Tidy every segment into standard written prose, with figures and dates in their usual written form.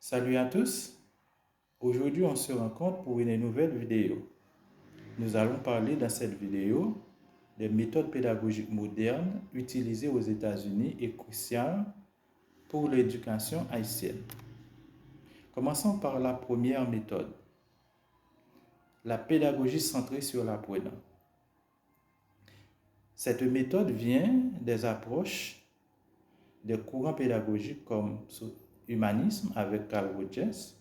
Salut à tous, aujourd'hui on se rencontre pour une nouvelle vidéo. Nous allons parler dans cette vidéo des méthodes pédagogiques modernes utilisées aux États-Unis et cruciales pour l'éducation haïtienne. Commençons par la première méthode, la pédagogie centrée sur l'apprenant. Cette méthode vient des approches des courants pédagogiques comme humanisme avec Carl Rogers,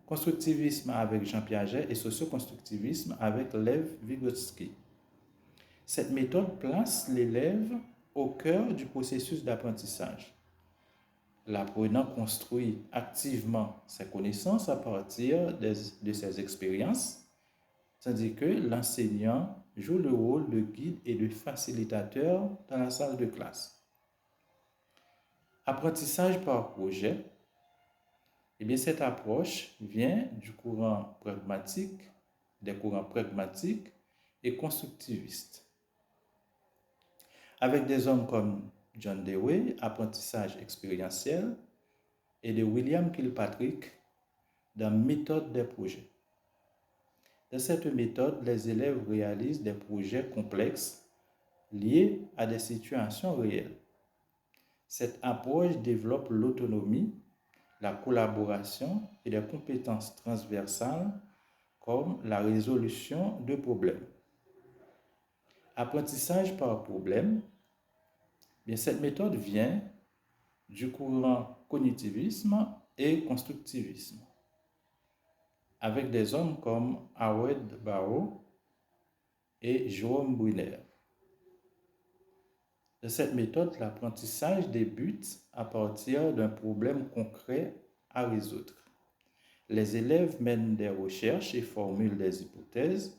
constructivisme avec Jean Piaget et socioconstructivisme avec Lev Vygotsky. Cette méthode place l'élève au cœur du processus d'apprentissage. L'apprenant construit activement ses connaissances à partir de ses expériences, tandis que l'enseignant joue le rôle de guide et de facilitateur dans la salle de classe. Apprentissage par projet. Cette approche vient des courants pragmatiques et constructivistes. Avec des hommes comme John Dewey, apprentissage expérientiel, et de William Kilpatrick dans méthode des projets. Dans cette méthode, les élèves réalisent des projets complexes liés à des situations réelles. Cette approche développe l'autonomie, la collaboration et des compétences transversales comme la résolution de problèmes. Apprentissage par problème. Cette méthode vient du courant cognitivisme et constructivisme, avec des hommes comme Howard Barrow et Jerome Bruner. Dans cette méthode, l'apprentissage débute à partir d'un problème concret à résoudre. Les élèves mènent des recherches et formulent des hypothèses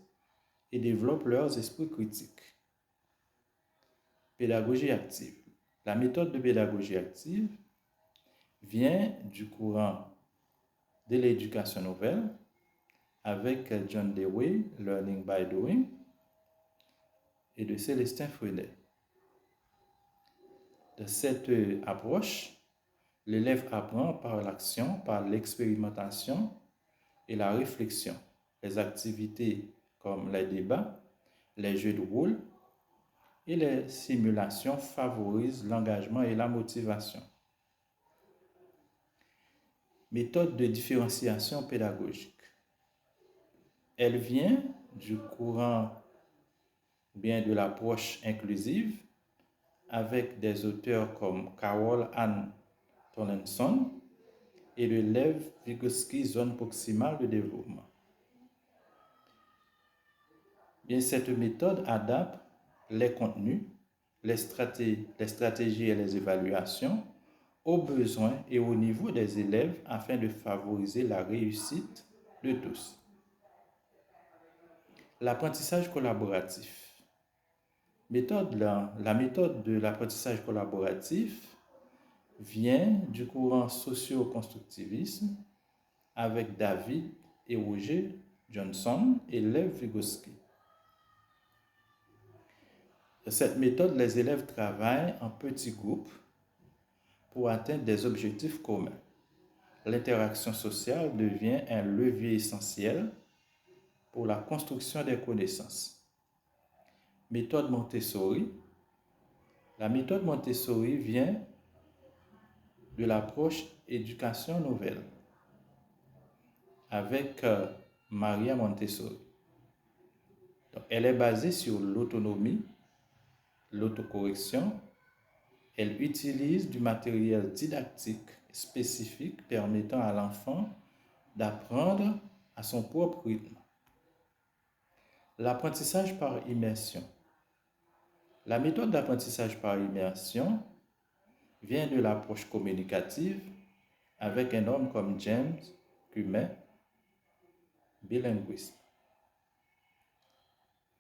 et développent leurs esprits critiques. Pédagogie active. La méthode de pédagogie active vient du courant de l'éducation nouvelle avec John Dewey, Learning by Doing, et de Célestin Freinet. De cette approche, l'élève apprend par l'action, par l'expérimentation et la réflexion. Les activités comme les débats, les jeux de rôle et les simulations favorisent l'engagement et la motivation. Méthode de différenciation pédagogique. Elle vient du courant de l'approche inclusive avec des auteurs comme Carol Ann Tomlinson et de Lev Vygotsky, zone proximale de développement. Cette méthode adapte les contenus, les stratégies et les évaluations aux besoins et au niveau des élèves afin de favoriser la réussite de tous. L'apprentissage collaboratif. La méthode de l'apprentissage collaboratif vient du courant socio-constructivisme avec David et Roger Johnson et Lev Vygotsky. Dans cette méthode, les élèves travaillent en petits groupes pour atteindre des objectifs communs. L'interaction sociale devient un levier essentiel pour la construction des connaissances. Méthode Montessori. La méthode Montessori vient de l'approche éducation nouvelle avec Maria Montessori. Elle est basée sur l'autonomie, l'autocorrection. Elle utilise du matériel didactique spécifique permettant à l'enfant d'apprendre à son propre rythme. L'apprentissage par immersion. La méthode d'apprentissage par immersion vient de l'approche communicative avec un homme comme James Cumet, bilinguisme.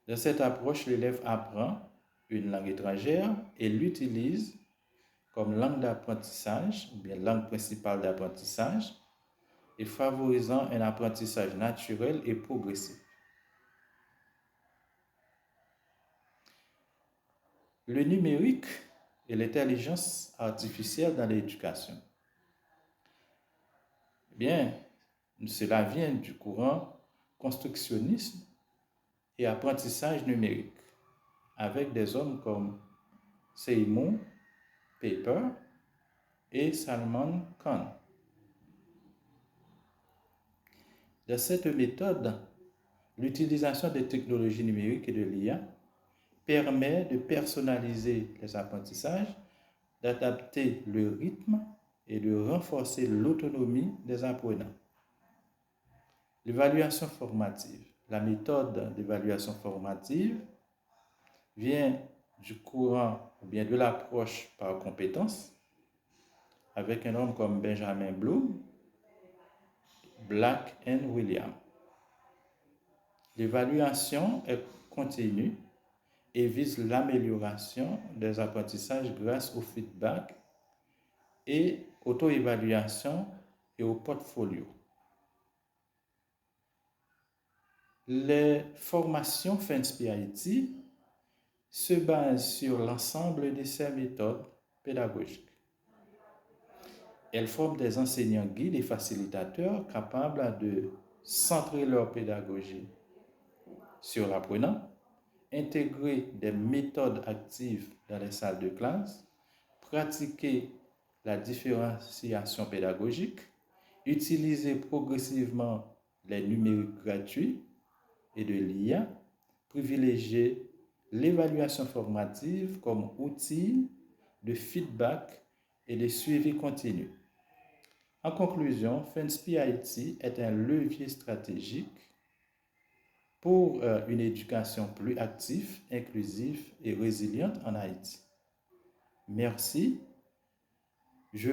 Dans cette approche, l'élève apprend une langue étrangère et l'utilise comme langue d'apprentissage, langue principale d'apprentissage, et favorisant un apprentissage naturel et progressif. Le numérique et l'intelligence artificielle dans l'éducation. Bien, cela vient du courant constructionnisme et apprentissage numérique, avec des hommes comme Seymour Papert et Salman Khan. Dans cette méthode, l'utilisation des technologies numériques et de l'IA permet de personnaliser les apprentissages, d'adapter le rythme et de renforcer l'autonomie des apprenants. L'évaluation formative. La méthode d'évaluation formative vient du courant ou bien de l'approche par compétences avec un homme comme Benjamin Bloom, Black et Williams. L'évaluation est continue et vise l'amélioration des apprentissages grâce au feedback et auto-évaluation et au portfolio. Les formations FENSPI-IT se basent sur l'ensemble de ces méthodes pédagogiques. Elles forment des enseignants guides et facilitateurs capables de centrer leur pédagogie sur l'apprenant, intégrer des méthodes actives dans les salles de classe, pratiquer la différenciation pédagogique, utiliser progressivement les numériques gratuits et de l'IA, privilégier l'évaluation formative comme outil de feedback et de suivi continu. En conclusion, FENSPI-IT est un levier stratégique pour une éducation plus active, inclusive et résiliente en Haïti. Merci. Je